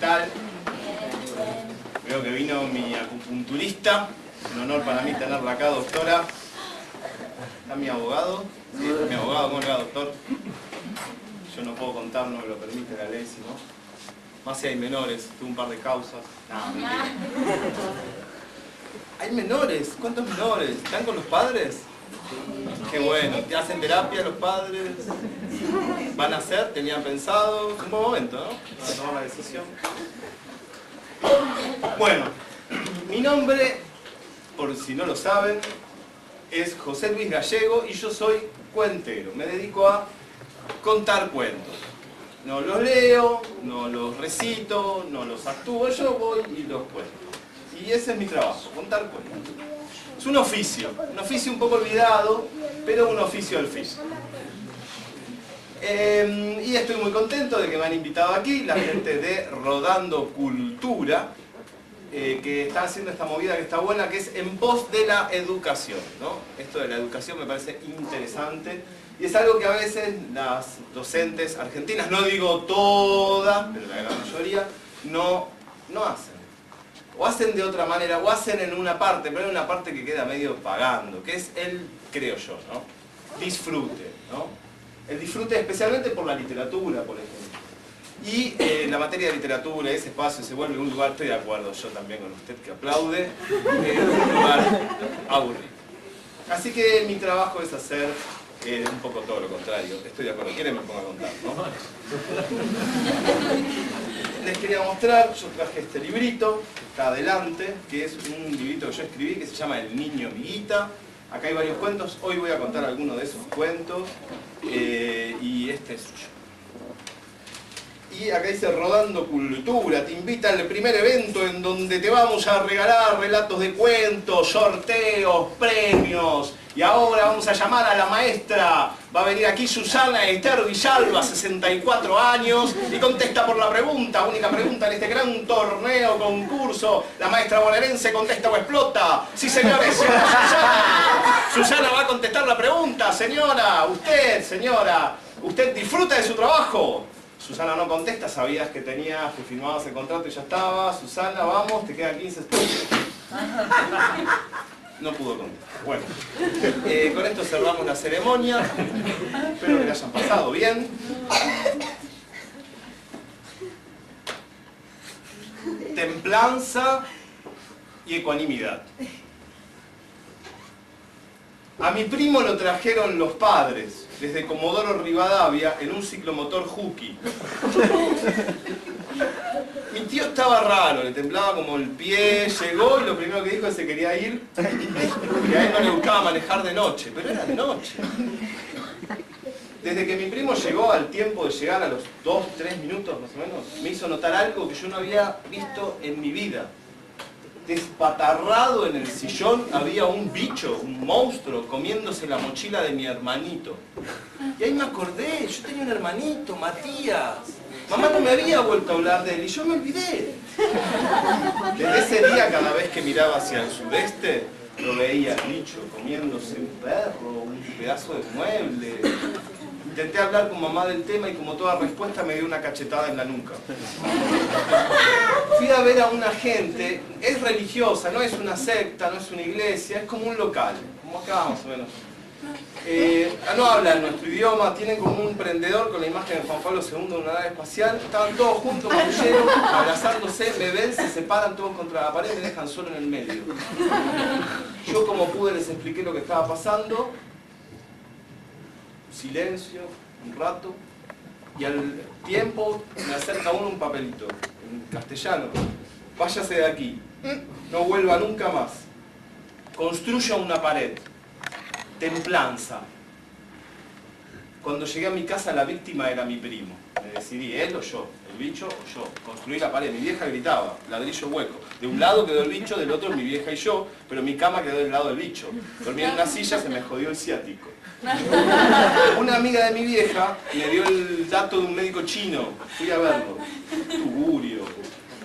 tal? Veo que vino mi acupunturista. Un honor para mí tenerla acá, doctora. ¿Está mi abogado? Sí, está mi abogado. ¿Cómo le va, doctor? Yo no puedo contar, no me lo permite la ley, si no. Más si hay menores, tuve un par de causas. No, mentira. ¿Hay menores? ¿Cuántos menores? ¿Están con los padres? Qué bueno. ¿Te hacen terapia los padres? ¿Van a hacer? ¿Tenían pensado? Es un buen momento, ¿no? Para tomar la decisión. Bueno, mi nombre, por si no lo saben, es José Luis Gallego y yo soy cuentero. Me dedico a contar cuentos. No los leo, no los recito, no los actúo, yo voy y los cuento. Y ese es mi trabajo, contar cuentos. Es un oficio un poco olvidado, pero un oficio al fin. Y estoy muy contento de que me han invitado aquí, la gente de Rodando Cultura, que está haciendo esta movida que está buena, que es en pos de la educación, ¿no? Esto de la educación me parece interesante. Y es algo que a veces las docentes argentinas, no digo todas, pero la gran mayoría, no hacen. O hacen de otra manera, o hacen en una parte, pero hay una parte que queda medio pagando, que es el, creo yo, ¿no? Disfrute, ¿no? El disfrute especialmente por la literatura, por ejemplo. Y la materia de literatura, ese espacio se vuelve un lugar, estoy de acuerdo yo también con usted que aplaude, un lugar aburrido. Así que mi trabajo es hacer un poco todo lo contrario. Estoy de acuerdo. ¿Quieren me pongo a contar, no? Les quería mostrar, yo traje este librito, que está adelante, que es un librito que yo escribí, que se llama El Niño Viguita. Acá hay varios cuentos, hoy voy a contar algunos de esos cuentos, y este es suyo. Y acá dice Rodando Cultura, te invita al primer evento en donde te vamos a regalar relatos de cuentos, sorteos, premios. Y ahora vamos a llamar a la maestra. Va a venir aquí Susana Esther Villalba, 64 años, y contesta por la pregunta, única pregunta en este gran torneo, concurso. La maestra bonaerense contesta o explota. Sí, señores, señora Susana. Susana va a contestar la pregunta. Señora, ¿usted disfruta de su trabajo? Susana no contesta, sabías que firmabas el contrato y ya estaba. Susana, vamos, te quedan 15 segundos. No pudo contestar. Bueno, con esto cerramos la ceremonia. Espero que la hayan pasado bien. Templanza y ecuanimidad. A mi primo lo trajeron los padres, desde Comodoro Rivadavia, en un ciclomotor Juki. Mi tío estaba raro, le temblaba como el pie, llegó y lo primero que dijo es que se quería ir, porque a él no le gustaba manejar de noche, pero era de noche. Desde que mi primo llegó, al tiempo de llegar a los 2-3 minutos más o menos, me hizo notar algo que yo no había visto en mi vida. Despatarrado en el sillón había un bicho, un monstruo, comiéndose la mochila de mi hermanito. Y ahí me acordé, yo tenía un hermanito, Matías. Mamá no me había vuelto a hablar de él y yo me olvidé. Desde ese día, cada vez que miraba hacia el sudeste, lo veía el bicho comiéndose un perro, un pedazo de mueble. Intenté hablar con mamá del tema y como toda respuesta me dio una cachetada en la nuca. Fui a ver a una gente, es religiosa, no es una secta, no es una iglesia, es como un local, como acá más o menos. No hablan nuestro idioma, tienen como un prendedor con la imagen de Juan Pablo II en una nave espacial, estaban todos juntos, marulleros, abrazándose, me ven, se separan todos contra la pared y me dejan solo en el medio. Yo como pude les expliqué lo que estaba pasando. Silencio, un rato, y al tiempo me acerca uno un papelito, en castellano. Váyase de aquí, no vuelva nunca más. Construya una pared. Templanza. Cuando llegué a mi casa la víctima era mi primo. Me decidí, él o yo, el bicho o yo. Construí la pared. Mi vieja gritaba, ladrillo hueco. De un lado quedó el bicho, del otro mi vieja y yo, pero mi cama quedó del lado del bicho. Dormí en una silla, se me jodió el ciático. Una amiga de mi vieja me dio el dato de un médico chino. Fui a verlo. Tugurio,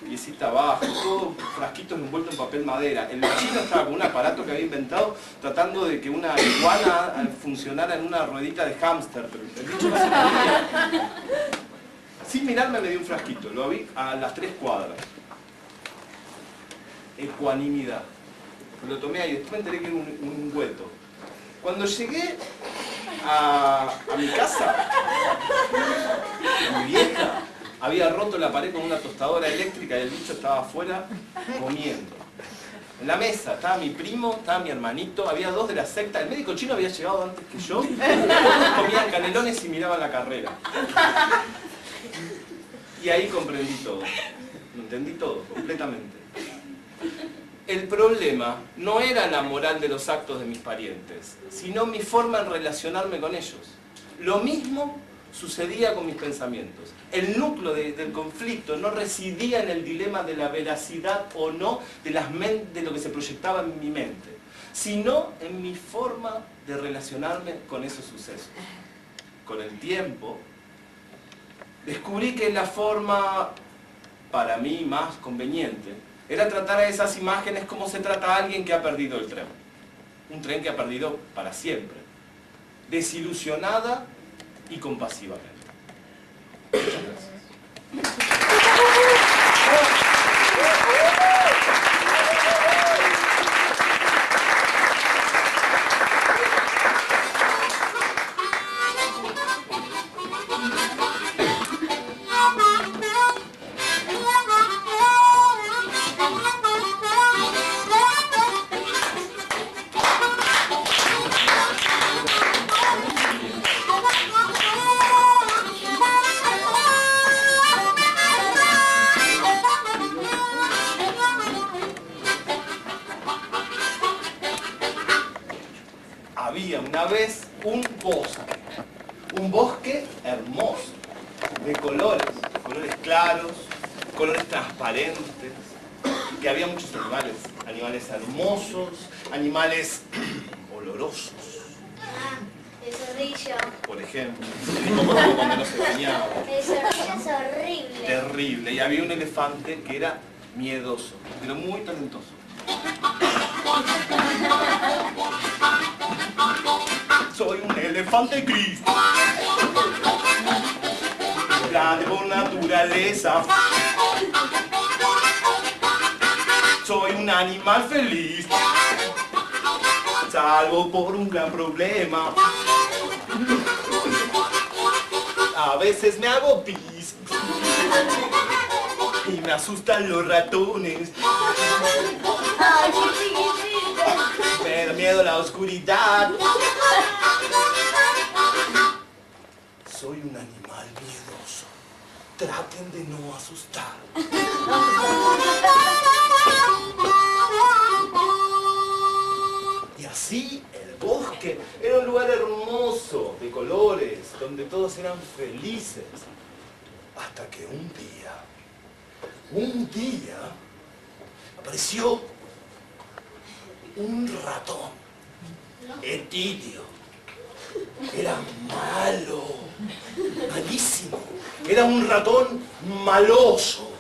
piecita abajo, todo frasquitos envueltos en papel madera. El chino estaba con un aparato que había inventado tratando de que una iguana funcionara en una ruedita de hámster, pero el bicho no se podía. Sin mirarme me dio un frasquito, lo vi a las 3 cuadras. Ecuanimidad. Lo tomé ahí, después me enteré que era un ungüento. Cuando llegué a mi casa, mi vieja había roto la pared con una tostadora eléctrica y el bicho estaba afuera comiendo. En la mesa estaba mi primo, estaba mi hermanito, había 2 de la secta. El médico chino había llegado antes que yo. Comían canelones y miraban la carrera. Y ahí comprendí todo. Entendí todo, completamente. El problema no era la moral de los actos de mis parientes, sino mi forma en relacionarme con ellos. Lo mismo sucedía con mis pensamientos. El núcleo del conflicto no residía en el dilema de la veracidad o no de lo que se proyectaba en mi mente, sino en mi forma de relacionarme con esos sucesos. Con el tiempo, descubrí que la forma, para mí, más conveniente era tratar a esas imágenes como se trata a alguien que ha perdido el tren. Un tren que ha perdido para siempre. Desilusionada y compasivamente. Muchas gracias. Había una vez un bosque hermoso, de colores claros, colores transparentes, que había muchos animales hermosos, animales olorosos. El zorrillo. Por ejemplo, cuando no se bañaba. El zorrillo es horrible. Terrible. Y había un elefante que era miedoso, pero muy talentoso. Soy un elefante gris, grande por naturaleza. Soy un animal feliz, salvo por un gran problema. A veces me hago pis y me asustan los ratones. Ay, qué chiquitito. Me da miedo la oscuridad. Soy un animal miedoso. Traten de no asustar. Y así el bosque era un lugar hermoso, de colores, donde todos eran felices. Hasta que un día, apareció un ratón, Etilio. Era malo, malísimo. Era un ratón maloso.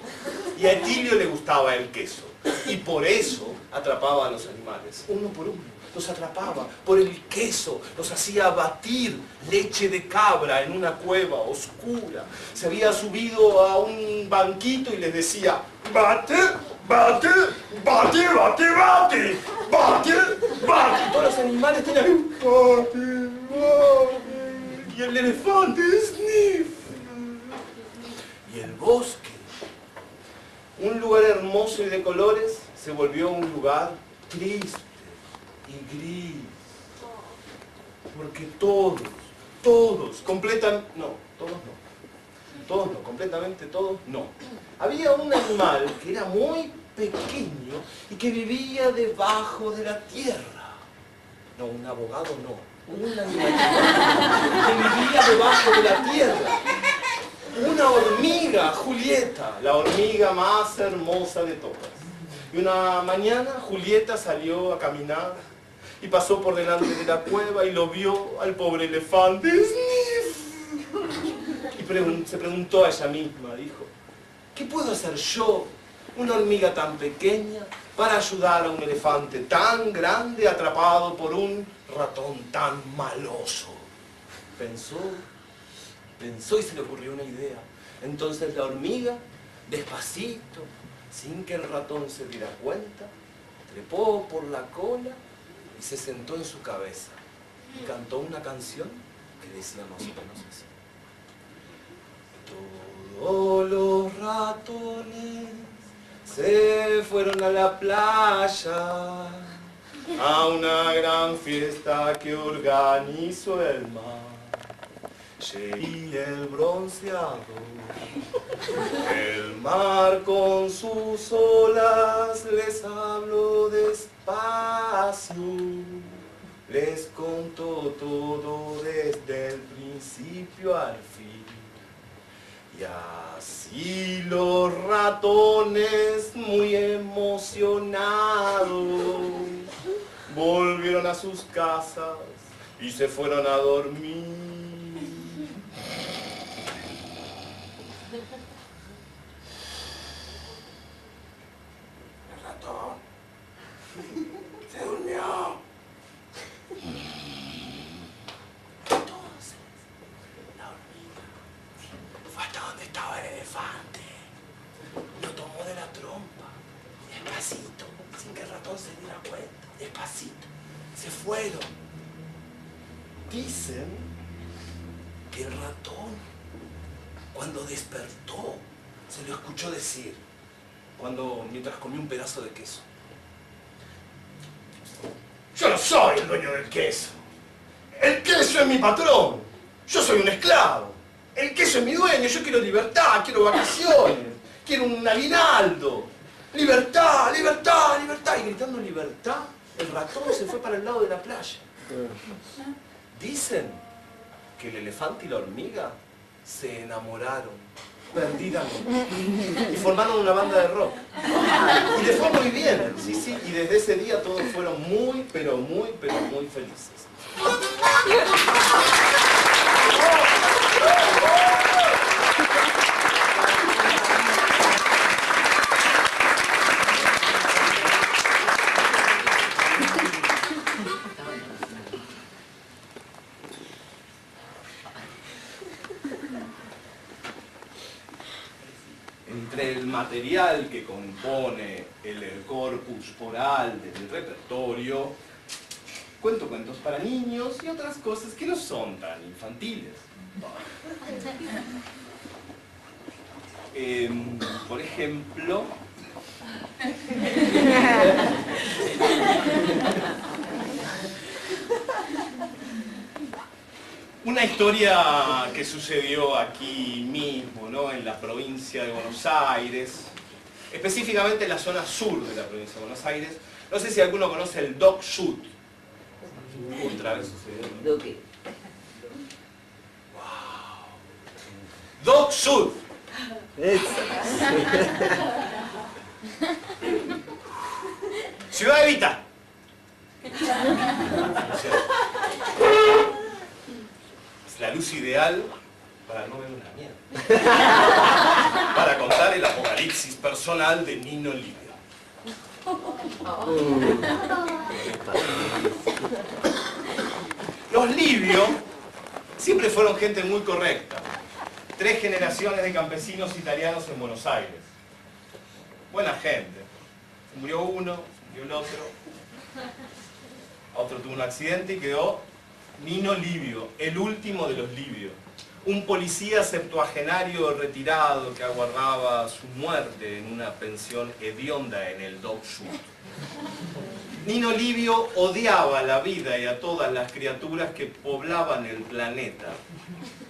Y a Etilio le gustaba el queso. Y por eso atrapaba a los animales, uno por uno. Los atrapaba por el queso, los hacía batir leche de cabra en una cueva oscura. Se había subido a un banquito y les decía: ¡bate, bate, bate, bate, bate! ¡Bate, bate! Y todos los animales tenían bate, bate. Y el elefante sniff. Y el bosque, un lugar hermoso y de colores, se volvió un lugar triste y gris, porque completamente todos no. Había un animal que era muy pequeño y que vivía debajo de la tierra. No, un abogado no, un animal que vivía debajo de la tierra. Una hormiga, Julieta, la hormiga más hermosa de todas. Y una mañana Julieta salió a caminar y pasó por delante de la cueva y lo vio al pobre elefante. Y se preguntó a ella misma, dijo: ¿qué puedo hacer yo, una hormiga tan pequeña, para ayudar a un elefante tan grande atrapado por un ratón tan maloso? Pensó y se le ocurrió una idea. Entonces la hormiga, despacito, sin que el ratón se diera cuenta, trepó por la cola y se sentó en su cabeza y cantó una canción que decía más o menos así. Todos los ratones se fueron a la playa a una gran fiesta que organizó el mar. Y el bronceado, el mar con sus olas les habló despacio, les contó todo desde el principio al fin. Y así los ratones, muy emocionados, volvieron a sus casas y se fueron a dormir. El ratón se durmió. Entonces, la hormiga fue hasta donde estaba el elefante. Lo tomó de la trompa, despacito, sin que el ratón se diera cuenta. Despacito, se fueron. Dicen que el ratón, cuando despertó, se lo escuchó decir, mientras comía un pedazo de queso: yo no soy el dueño del queso. El queso es mi patrón. Yo soy un esclavo. El queso es mi dueño. Yo quiero libertad, quiero vacaciones, quiero un aguinaldo. Libertad, libertad, libertad. Y gritando libertad, el ratón se fue para el lado de la playa. Dicen que el elefante y la hormiga se enamoraron perdidamente y formaron una banda de rock. Y les fue muy bien, sí, sí, y desde ese día todos fueron muy, pero muy, pero muy felices. Entre el material que compone el corpus oral del repertorio, cuento cuentos para niños y otras cosas que no son tan infantiles. Por ejemplo, una historia que sucedió aquí mismo, ¿no? En la provincia de Buenos Aires, específicamente en la zona sur de la provincia de Buenos Aires. No sé si alguno conoce el Dog Shoot. Otra vez sucedió, ¿no? Wow. Dog Shoot. Ciudad Evita. Es la luz ideal para no ver una mierda. Para contar el apocalipsis personal de Nino Livio. Los Livio siempre fueron gente muy correcta. 3 generaciones de campesinos italianos en Buenos Aires. Buena gente. Murió uno, murió el otro tuvo un accidente y quedó Nino Livio, el último de los Livio. Un policía septuagenario retirado que aguardaba su muerte en una pensión hedionda en el Dog Shoot. Nino Livio odiaba la vida y a todas las criaturas que poblaban el planeta.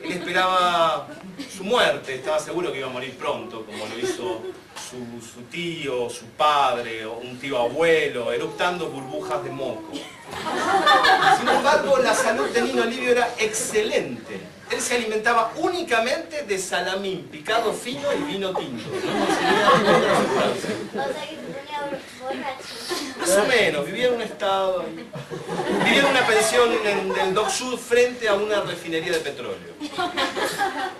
Él esperaba su muerte, estaba seguro que iba a morir pronto, como lo hizo su tío, su padre, o un tío abuelo, eructando burbujas de moco. Sin embargo, la salud de Nino Livio era excelente. Él se alimentaba únicamente de salamín, picado fino y vino tinto. No consumía otra sustancia. O sea que se ponía borracho. Más o menos, vivía en un estado ahí. Vivía en una pensión del Dog Shoot frente a una refinería de petróleo.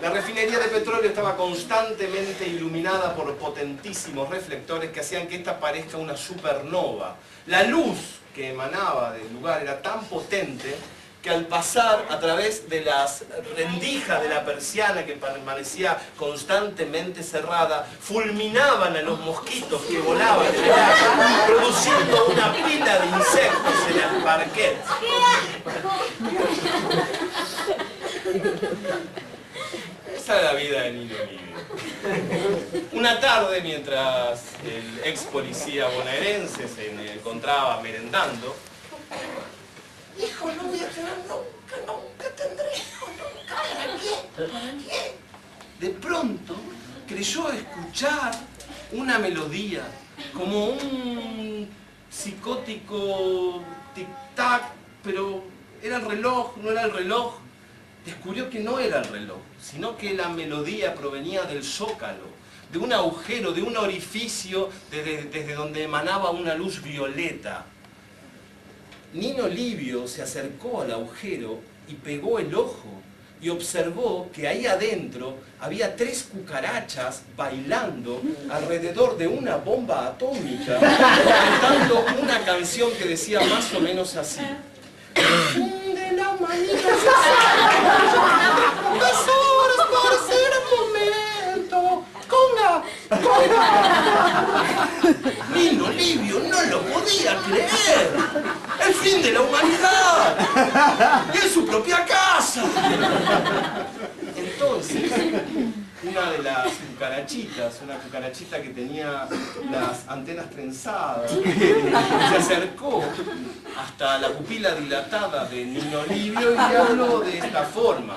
La refinería de petróleo estaba constantemente iluminada por potentísimos reflectores que hacían que esta parezca una supernova. La luz que emanaba del lugar era tan potente que al pasar a través de las rendijas de la persiana que permanecía constantemente cerrada, fulminaban a los mosquitos que volaban en el aire, produciendo una pila de insectos en el parquet. Esa es la vida de Nino Livio. Una tarde, mientras el ex policía bonaerense se encontraba merendando, hijo, no voy a tener nunca tendré hijos, nunca. De pronto creyó escuchar una melodía, como un psicótico tic-tac, pero era el reloj, no era el reloj. Descubrió que no era el reloj, sino que la melodía provenía del zócalo, de un agujero, de un orificio desde donde emanaba una luz violeta. Nino Livio se acercó al agujero y pegó el ojo y observó que ahí adentro había 3 cucarachas bailando alrededor de una bomba atómica, cantando una canción que decía más o menos así. De la humanidad, las horas parecer un momento. ¡Conga! Nino Livio no lo podía creer. ¡El fin de la humanidad! ¡Y en su propia casa! Entonces, una de las cucarachitas, una cucarachita que tenía las antenas trenzadas, se acercó hasta la pupila dilatada de Nino Livio y le habló de esta forma.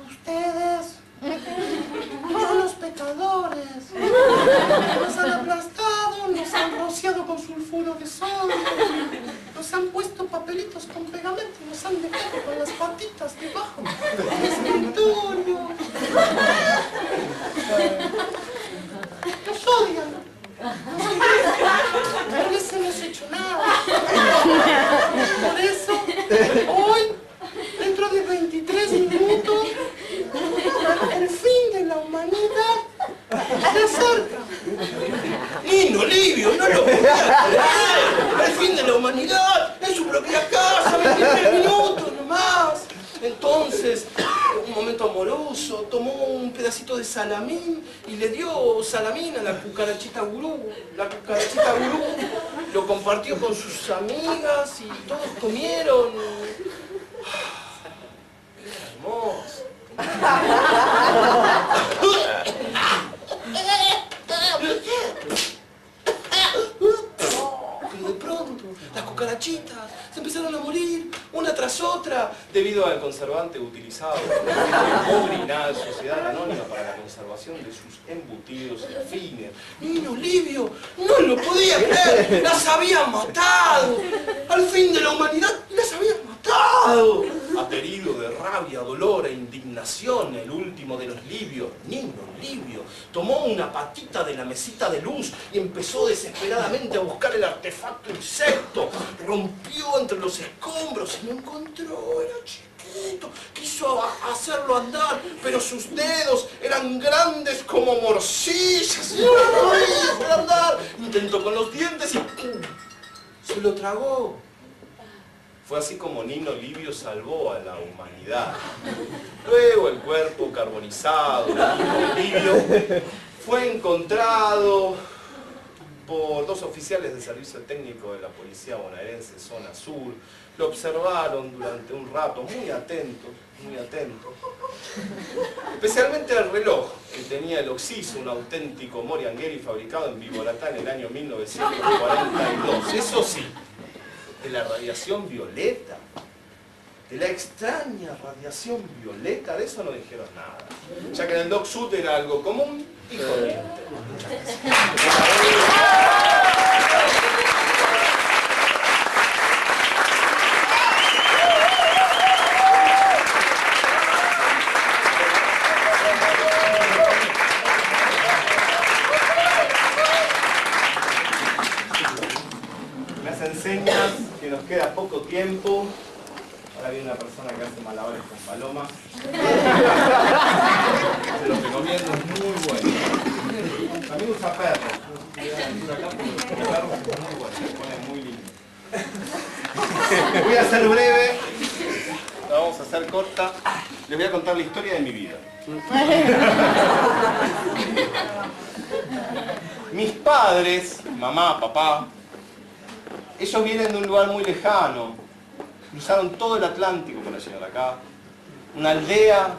Ustedes, todos los pecadores, nos han aplastado, nos han rociado con sulfuro de sodio, nos han puesto papelitos con pegamento, nos han dejado con las patitas debajo del escritorio. Nos odian. No les hemos hecho nada. Por eso, hoy, dentro de 23 minutos, el fin de la humanidad se acerca. Nino Livio no lo podía creer. El fin de la humanidad en su propia casa, 23 minutos nomás. Entonces, un momento amoroso, tomó un pedacito de salamín y le dio salamín a la cucarachita gurú. La cucarachita gurú lo compartió con sus amigas y todos comieron. Era hermoso. Pero de pronto, las cucarachitas se empezaron a morir, una tras otra, debido al conservante utilizado por la pobre y nada Sociedad Anónima para la conservación de sus embutidos y afines. Nino Livio no lo podía creer, las habían matado. Al fin de la humanidad, las habían matado. Aterido de rabia, dolor e indignación, el último de los Livios, Nino Livio, tomó una patita de la mesita de luz y empezó desesperadamente a buscar el artefacto insecto. Rompió entre los escombros y lo encontró, era chiquito. Quiso hacerlo andar, pero sus dedos eran grandes como morcillas. No podía hacer andar. Intentó con los dientes y ¡pum! Se lo tragó. Fue así como Nino Livio salvó a la humanidad. Luego el cuerpo carbonizado de Nino Livio fue encontrado por 2 oficiales de servicio técnico de la policía bonaerense Zona Sur. Lo observaron durante un rato, muy atentos, muy atentos. Especialmente el reloj, que tenía el Oxiso, un auténtico Moriangeri fabricado en Viboratá en el año 1942. Eso sí, de la radiación violeta, de la extraña radiación violeta, de eso no dijeron nada, ya que en el Doc Sud era algo común y corriente. Me hacen señas que nos queda poco tiempo. Ahora viene una persona que hace malabares con palomas. Se lo recomiendo, es muy bueno. También usa perros. Acá porque los perros es muy bueno, se pone muy lindo. hacer breve, la vamos a hacer corta. Les voy a contar la historia de mi vida. Mis padres, mamá, papá, ellos vienen de un lugar muy lejano. Cruzaron todo el Atlántico para llegar acá. Una aldea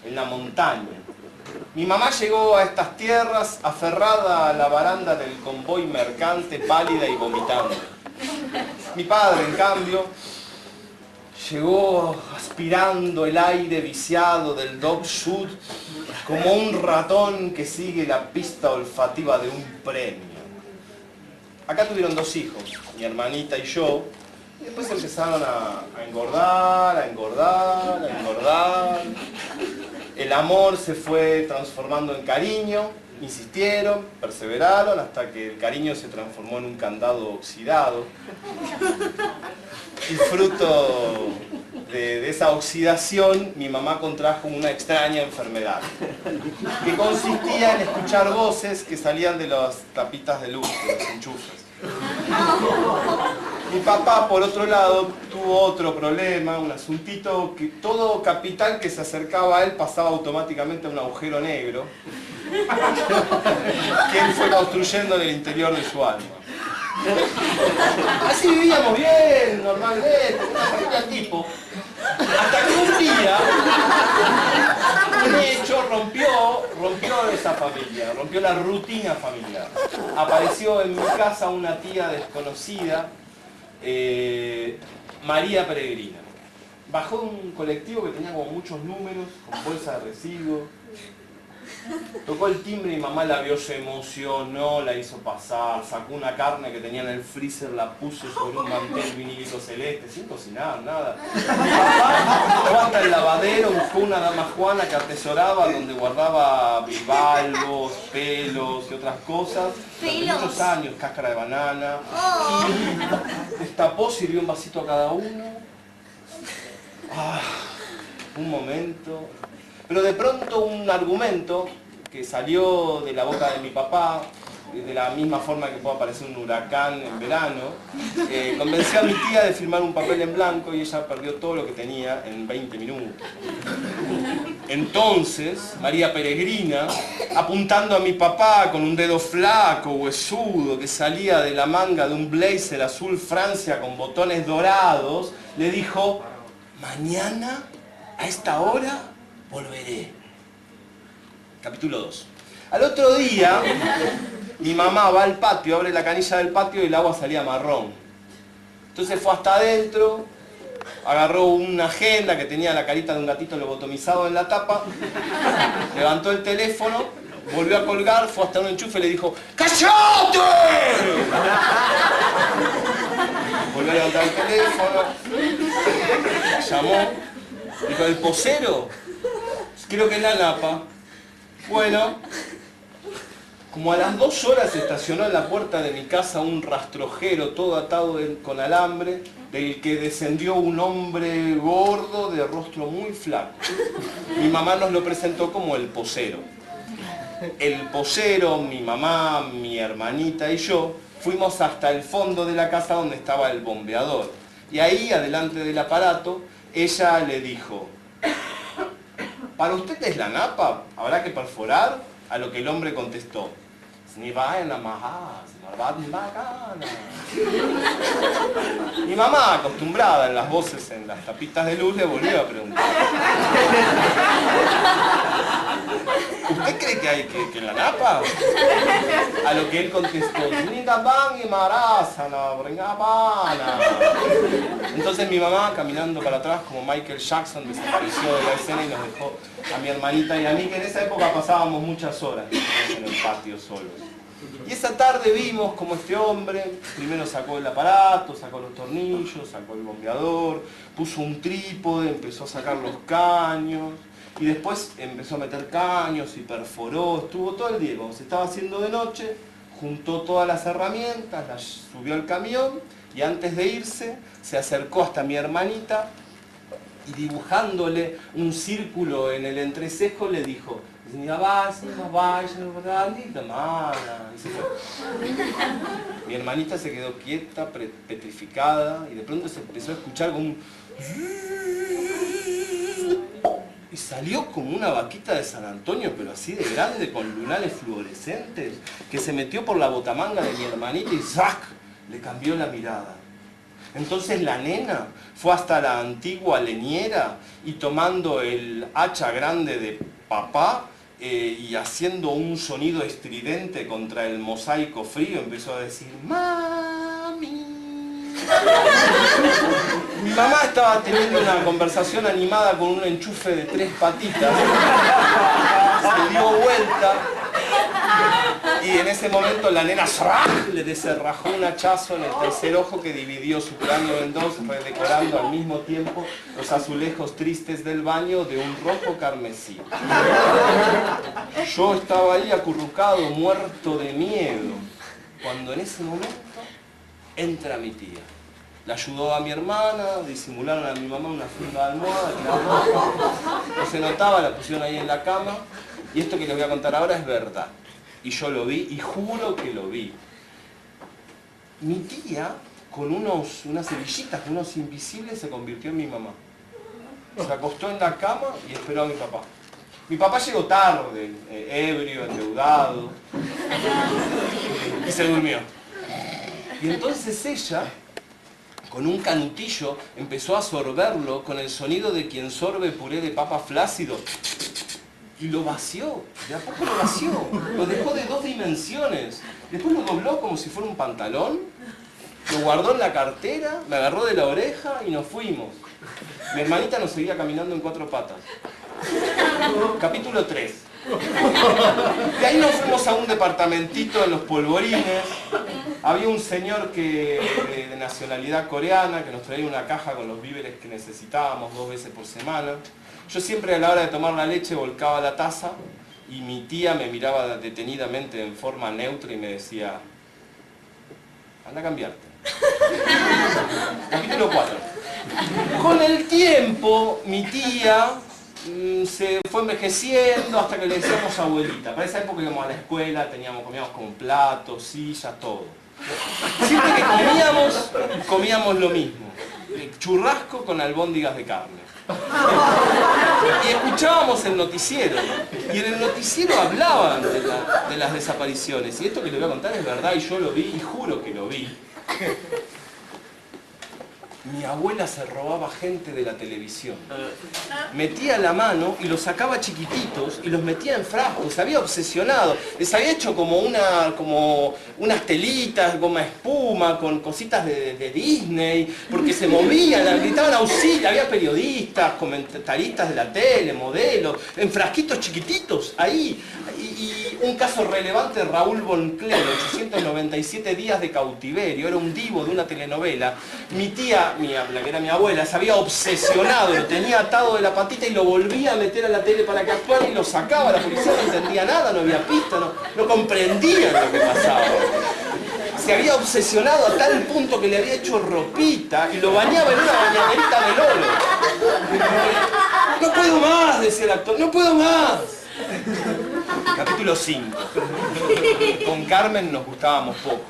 en la montaña. Mi mamá llegó a estas tierras aferrada a la baranda del convoy mercante, pálida y vomitando. Mi padre, en cambio, llegó aspirando el aire viciado del dog shoot como un ratón que sigue la pista olfativa de un premio. Acá tuvieron 2 hijos, mi hermanita y yo, y después empezaron a engordar, a engordar, a engordar. El amor se fue transformando en cariño, insistieron, perseveraron, hasta que el cariño se transformó en un candado oxidado. Y fruto de esa oxidación, mi mamá contrajo una extraña enfermedad, que consistía en escuchar voces que salían de las tapitas de luz, de los enchufes. Mi papá, por otro lado, tuvo otro problema, un asuntito que todo capital que se acercaba a él pasaba automáticamente a un agujero negro que él fue construyendo en el interior de su alma. Así vivíamos bien, normalmente, una familia tipo. Hasta que un día, un hecho rompió esa familia, rompió la rutina familiar. Apareció en mi casa una tía desconocida, María Peregrina. Bajó de un colectivo que tenía como muchos números, con bolsa de residuos. Tocó el timbre y mamá la vio, se emocionó, la hizo pasar, sacó una carne que tenía en el freezer, la puso sobre un mantel vinilito celeste, sin cocinar, nada. Mi papá fue hasta el lavadero, buscó una dama juana que atesoraba, donde guardaba bivalvos, pelos y otras cosas. Durante muchos años, cáscara de banana. Y destapó, sirvió un vasito a cada uno. Un momento. Pero de pronto un argumento que salió de la boca de mi papá, de la misma forma que puede aparecer un huracán en verano, convenció a mi tía de firmar un papel en blanco y ella perdió todo lo que tenía en 20 minutos. Entonces, María Peregrina, apuntando a mi papá con un dedo flaco, huesudo, que salía de la manga de un blazer azul Francia con botones dorados, le dijo: mañana, a esta hora, volveré. Capítulo 2. Al otro día, mi mamá va al patio, abre la canilla del patio y el agua salía marrón. Entonces fue hasta adentro, agarró una agenda que tenía la carita de un gatito lobotomizado en la tapa, levantó el teléfono, volvió a colgar, fue hasta un enchufe y le dijo: ¡cállate! Volvió a levantar el teléfono, llamó, dijo: ¿el posero? Creo que es la Napa. Bueno, como a las 2 horas se estacionó en la puerta de mi casa un rastrojero todo atado con alambre, del que descendió un hombre gordo de rostro muy flaco. Mi mamá nos lo presentó como el posero. El posero, mi mamá, mi hermanita y yo fuimos hasta el fondo de la casa donde estaba el bombeador. Y ahí, adelante del aparato, ella le dijo: ¿para usted es la Napa? ¿Habrá que perforar? A lo que el hombre contestó: mi mamá, acostumbrada en las voces en las tapitas de luz, le volvió a preguntar: ¿usted cree que hay que en la Napa? A lo que él contestó: entonces mi mamá, caminando para atrás como Michael Jackson, desapareció de la escena y nos dejó a mi hermanita y a mí, que en esa época pasábamos muchas horas en el patio solos. Y esa tarde vimos como este hombre primero sacó el aparato, sacó los tornillos, sacó el bombeador, puso un trípode, empezó a sacar los caños y después empezó a meter caños y perforó. Estuvo todo el día, como se estaba haciendo de noche, juntó todas las herramientas, las subió al camión y antes de irse se acercó hasta mi hermanita y dibujándole un círculo en el entrecejo le dijo: mi hermanita se quedó quieta, petrificada, y de pronto se empezó a escuchar como un... Y salió como una vaquita de San Antonio, pero así de grande, con lunares fluorescentes, que se metió por la botamanga de mi hermanita y ¡zac!, le cambió la mirada. Entonces la nena fue hasta la antigua leñera y tomando el hacha grande de papá y haciendo un sonido estridente contra el mosaico frío, empezó a decir: ¡Mami! Mi mamá estaba teniendo una conversación animada con un enchufe de 3 patitas. Se dio vuelta y en ese momento la nena le deserrajó un hachazo en el tercer ojo que dividió su cráneo en 2, redecorando al mismo tiempo los azulejos tristes del baño de un rojo carmesí. Yo estaba ahí acurrucado, muerto de miedo, cuando en ese momento entra mi tía. Le ayudó a mi hermana, disimularon a mi mamá una funda de almohada, que era roja, no se notaba, la pusieron ahí en la cama, y esto que les voy a contar ahora es verdad. Y yo lo vi, y juro que lo vi. Mi tía, con unas cerillitas, con unos invisibles, se convirtió en mi mamá. Se acostó en la cama y esperó a mi papá. Mi papá llegó tarde, ebrio, endeudado, y se durmió. Y entonces ella, con un canutillo, empezó a sorberlo con el sonido de quien sorbe puré de papa flácido. Y lo vació, de a poco lo vació, lo dejó de 2 dimensiones. Después lo dobló como si fuera un pantalón, lo guardó en la cartera, me agarró de la oreja y nos fuimos. Mi hermanita nos seguía caminando en 4 patas. Capítulo 3. De ahí nos fuimos a un departamentito en Los Polvorines. Había un señor de nacionalidad coreana que nos traía una caja con los víveres que necesitábamos 2 veces por semana. Yo siempre a la hora de tomar la leche volcaba la taza y mi tía me miraba detenidamente en forma neutra y me decía: anda a cambiarte. Capítulo 4. Con el tiempo mi tía se fue envejeciendo hasta que le decíamos abuelita. Para esa época íbamos a la escuela, comíamos con platos, sillas, todo. Siempre que comíamos lo mismo: churrasco con albóndigas de carne. Y escuchábamos el noticiero, y en el noticiero hablaban de las desapariciones, y esto que les voy a contar es verdad, y yo lo vi, y juro que lo vi. Mi abuela se robaba gente de la televisión. Metía la mano y los sacaba chiquititos y los metía en frascos. Se había obsesionado. Les había hecho como unas telitas, goma espuma, con cositas de Disney, porque se movían, gritaban auxilio. Había periodistas, comentaristas de la tele, modelos, en frasquitos chiquititos, ahí. Y un caso relevante, Raúl Von Klen, 897 días de cautiverio, era un divo de una telenovela. Mi tía, la que era mi abuela, se había obsesionado, lo tenía atado de la patita y lo volvía a meter a la tele para que actuara y lo sacaba. La policía no entendía nada, no había pista, no comprendían lo que pasaba. Se había obsesionado a tal punto que le había hecho ropita y lo bañaba en una bañaderita de loro. No puedo más, decía el actor, no puedo más. Capítulo 5. Con Carmen nos gustábamos poco.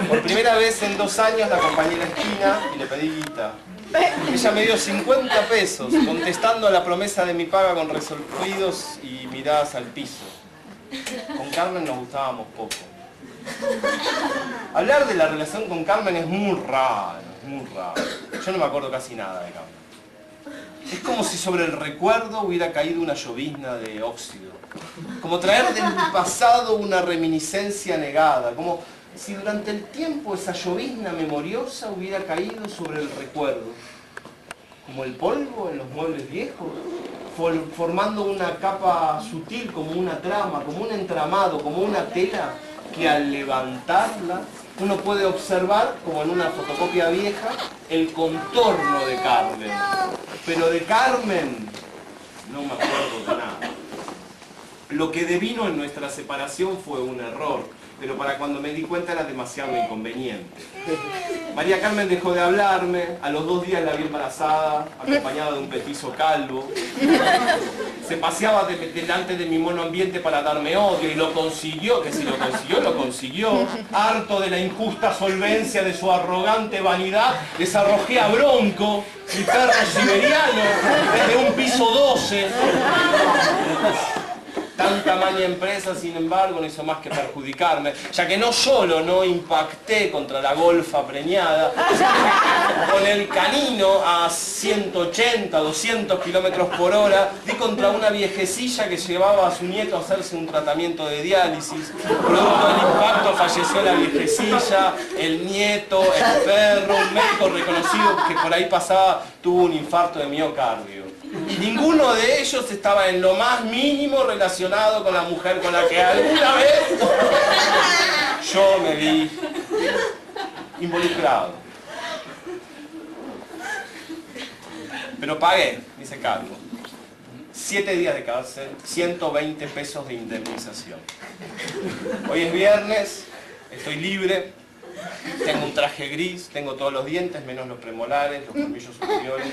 Por primera vez en 2 años la acompañé en la esquina y le pedí guita. Ella me dio 50 pesos, contestando a la promesa de mi paga con resolvidos y miradas al piso. Con Carmen nos gustábamos poco. Hablar de la relación con Carmen es muy raro, muy raro. Yo no me acuerdo casi nada de Carmen. Es como si sobre el recuerdo hubiera caído una llovizna de óxido. Como traer del pasado una reminiscencia negada. Como si durante el tiempo esa llovizna memoriosa hubiera caído sobre el recuerdo. Como el polvo en los muebles viejos. Formando una capa sutil, como una trama, como un entramado, como una tela que al levantarla uno puede observar, como en una fotocopia vieja, el contorno de Carmen. Pero de Carmen no me acuerdo de nada. Lo que devino en nuestra separación fue un error, pero para cuando me di cuenta era demasiado inconveniente. María Carmen dejó de hablarme, a los 2 días la vi embarazada, acompañada de un petizo calvo. Se paseaba delante de mi mono ambiente para darme odio y lo consiguió, que si lo consiguió, lo consiguió. Harto de la injusta solvencia de su arrogante vanidad, les arrojé a Bronco, mi perro siberiano, desde un piso 12. Tanta maña empresa, sin embargo, no hizo más que perjudicarme, ya que no solo no impacté contra la golfa preñada, con el canino a 180, 200 kilómetros por hora, di contra una viejecilla que llevaba a su nieto a hacerse un tratamiento de diálisis. Producto del impacto falleció la viejecilla, el nieto, el perro, un médico reconocido que por ahí pasaba tuvo un infarto de miocardio. Y ninguno de ellos estaba en lo más mínimo relacionado con la mujer con la que alguna vez yo me vi involucrado. Pero pagué, me hice cargo. 7 días de cárcel, 120 pesos de indemnización. Hoy es viernes, estoy libre, tengo un traje gris, tengo todos los dientes, menos los premolares, los colmillos superiores.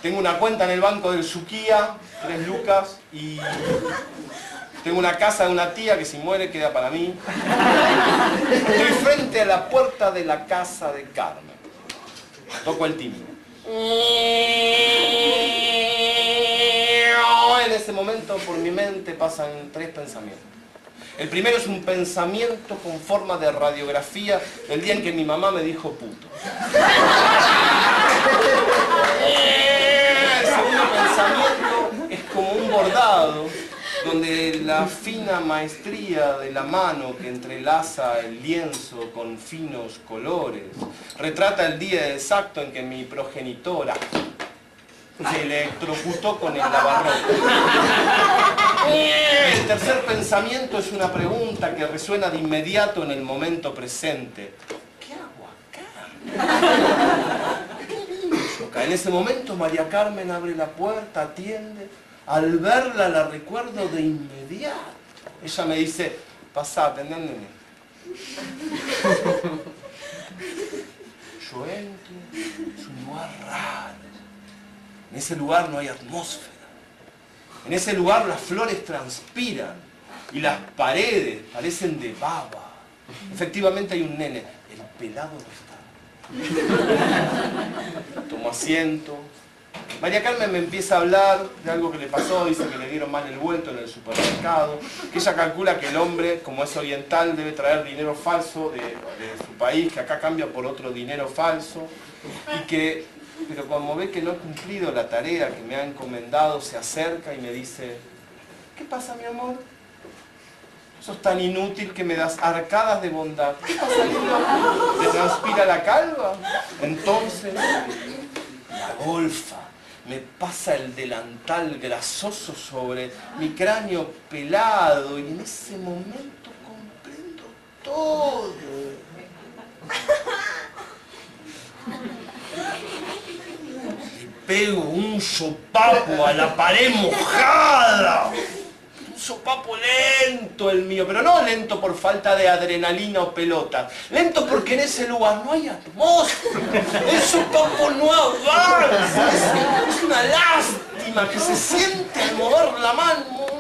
Tengo una cuenta en el banco del Suquía, 3 lucas, y tengo una casa de una tía que si muere queda para mí. Estoy frente a la puerta de la casa de Carmen. Toco el timbre. En ese momento por mi mente pasan 3 pensamientos. El primero es un pensamiento con forma de radiografía del día en que mi mamá me dijo puto. El segundo pensamiento es como un bordado, donde la fina maestría de la mano que entrelaza el lienzo con finos colores retrata el día exacto en que mi progenitora se electrocutó con el lavarropa. El tercer pensamiento es una pregunta que resuena de inmediato en el momento presente. ¿Qué hago acá? En ese momento María Carmen abre la puerta, atiende. Al verla la recuerdo de inmediato. Ella me dice, pasá, atendé al nene. Yo entro, es un lugar raro. En ese lugar no hay atmósfera. En ese lugar las flores transpiran y las paredes parecen de baba. Efectivamente hay un nene, el pelado no está. Tomo asiento. María Carmen me empieza a hablar de algo que le pasó, dice que le dieron mal el vuelto en el supermercado, que ella calcula que el hombre, como es oriental, debe traer dinero falso de su país, que acá cambia por otro dinero falso, y que, pero como ve que no he cumplido la tarea que me ha encomendado, se acerca y me dice, ¿qué pasa, mi amor? Sos tan inútil que me das arcadas de bondad. ¿Qué pasa, niño? ¿Te transpira la calva? Entonces, la golfa me pasa el delantal grasoso sobre mi cráneo pelado y en ese momento comprendo todo. Le pego un sopapo a la pared mojada. Sopapo lento el mío, pero no lento por falta de adrenalina o pelota. Lento porque en ese lugar no hay atmósfera. El sopapo no avanza. Es una lástima que se siente al mover la mano.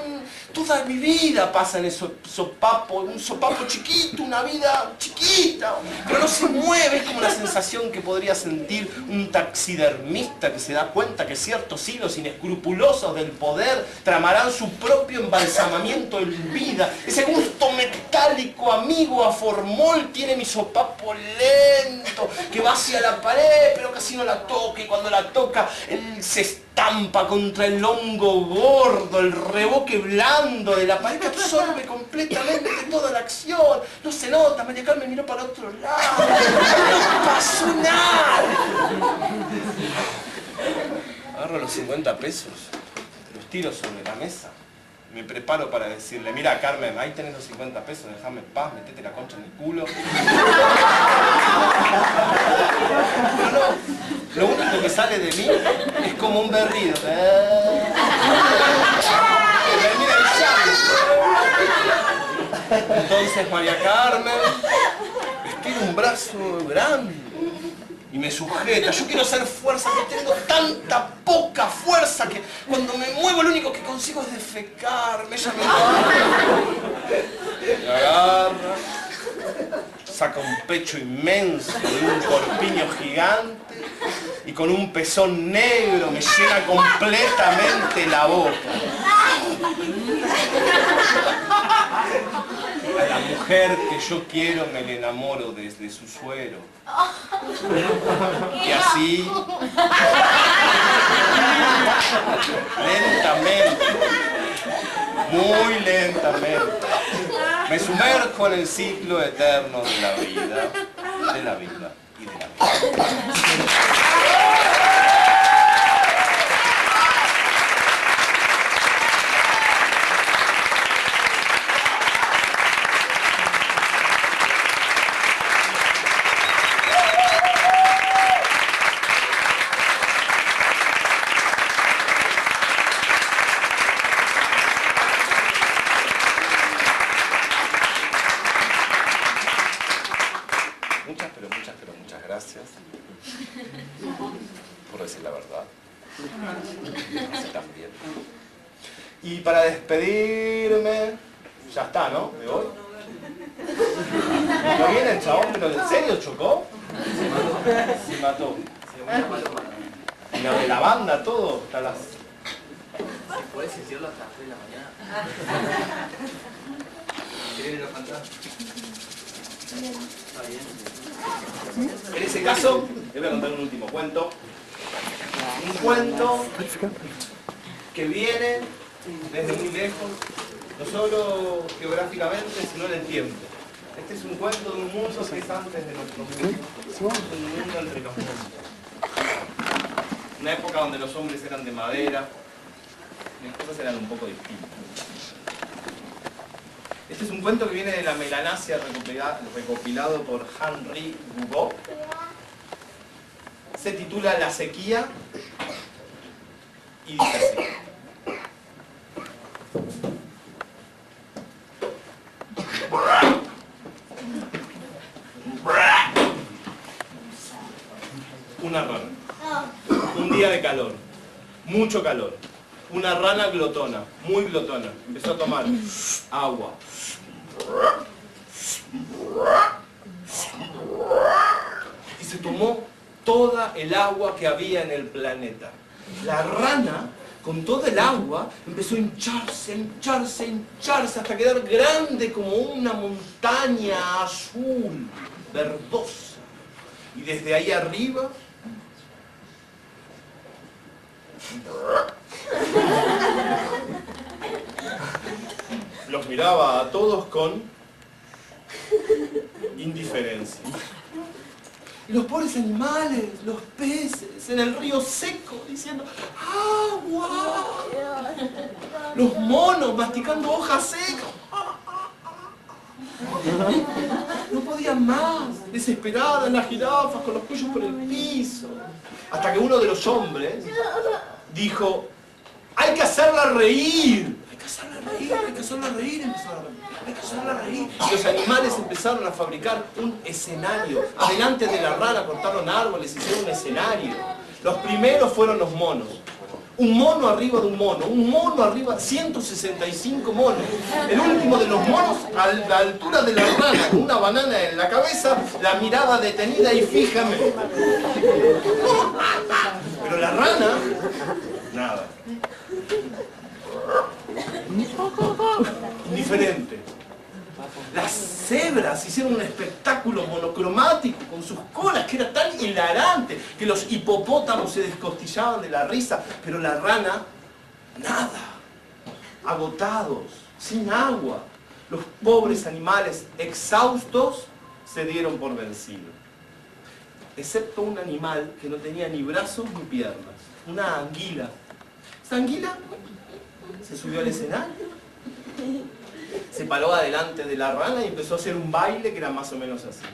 Toda mi vida pasa en ese sopapo, un sopapo chiquito, una vida chiquita, pero no se mueve. Es como la sensación que podría sentir un taxidermista que se da cuenta que ciertos hilos inescrupulosos del poder tramarán su propio embalsamamiento en vida. Ese gusto metálico amigo a formol tiene mi sopapo lento, que va hacia la pared, pero casi no la toca, y cuando la toca, él se estampa contra el hongo gordo, el reboque blando de la pared que absorbe completamente toda la acción. No se nota, María Carmen miró para otro lado. No pasó nada. Agarro los 50 pesos, los tiro sobre la mesa. Me preparo para decirle, mira Carmen, ahí tenés los 50 pesos, déjame en paz, metete la concha en el culo. Pero no, lo único que sale de mí es como un berrido. Entonces María Carmen, vestido un brazo grande y me sujeta. Yo quiero hacer fuerza, pero tengo tanta poca fuerza que cuando me muevo lo único que consigo es defecarme. Ella me agarra, saca un pecho inmenso de un corpiño gigante y con un pezón negro me llena completamente la boca. A la mujer que yo quiero me la enamoro desde su suero. Y así, lentamente, muy lentamente, me sumerjo en el ciclo eterno de la vida y de la vida. Muchas gracias por decir la verdad. Así también. Y para despedirme, ya está, ¿no? ¿Me voy? ¿No viene el chabón? ¿Pero en serio chocó? Se mató. Y lo de la banda, todo, hasta las... Si puedes decirlo hasta las 3 de la mañana. ¿Querés ir a cantar? Está bien. En ese caso, les voy a contar un último cuento. Un cuento que viene desde muy lejos, no solo geográficamente, sino en el tiempo. Este es un cuento de un mundo que es antes de nuestro mundo. Un mundo entre los mundos. Una época donde los hombres eran de madera, y las cosas eran un poco distintas. Este es un cuento que viene de la Melanasia recopilado por Henri Roubaud. Se titula La sequía y dice así. Una rana. Un día de calor. Mucho calor. Una rana glotona, muy glotona. Empezó a tomar agua. Y se tomó toda el agua que había en el planeta. La rana, con toda el agua, empezó a hincharse, hincharse, hincharse, hasta quedar grande como una montaña azul, verdosa. Y desde ahí arriba... los miraba a todos con indiferencia. Y los pobres animales, los peces, en el río seco, diciendo ¡agua! Los monos masticando hojas secas. No podían más, desesperadas las jirafas con los cuellos por el piso. Hasta que uno de los hombres dijo, ¡hay que hacerla reír! ¡Hay que hacerla reír! ¡Hay que hacerla reír! ¡Hay que hacerla reír! Y los animales empezaron a fabricar un escenario. Adelante de la rana cortaron árboles, hicieron un escenario. Los primeros fueron los monos. Un mono arriba de un mono arriba, 165 monos. El último de los monos, a la altura de la rana, con una banana en la cabeza, la mirada detenida y fijamente. Pero la rana, nada. Indiferente. Las cebras hicieron un espectáculo monocromático con sus colas que era tan hilarante que los hipopótamos se descostillaban de la risa, pero la rana, nada. Agotados, sin agua. Los pobres animales exhaustos se dieron por vencidos. Excepto un animal que no tenía ni brazos ni piernas, una anguila. Esa anguila se subió al escenario, se paró adelante de la rana y empezó a hacer un baile que era más o menos así.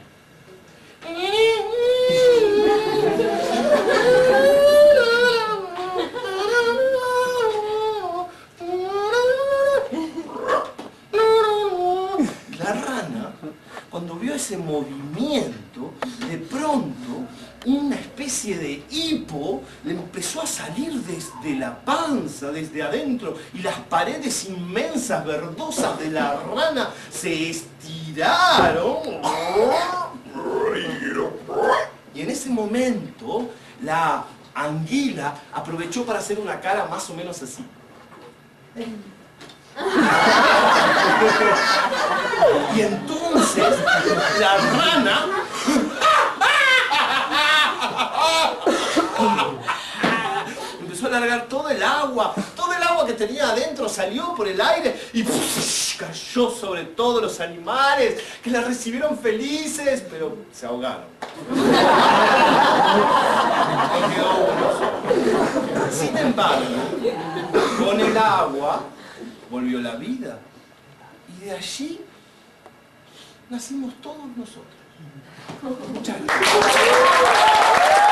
La rana, cuando vio ese movimiento, de pronto una especie de hipo le empezó a salir desde la panza, desde adentro, y las paredes inmensas, verdosas de la rana se estiraron. Y en ese momento, la anguila aprovechó para hacer una cara más o menos así. Y entonces, la rana empezó a largar todo el agua que tenía adentro salió por el aire y cayó sobre todos los animales que la recibieron felices, pero se ahogaron. No quedó uno solo. Sin embargo, con el agua volvió la vida y de allí nacimos todos nosotros. Muchas gracias.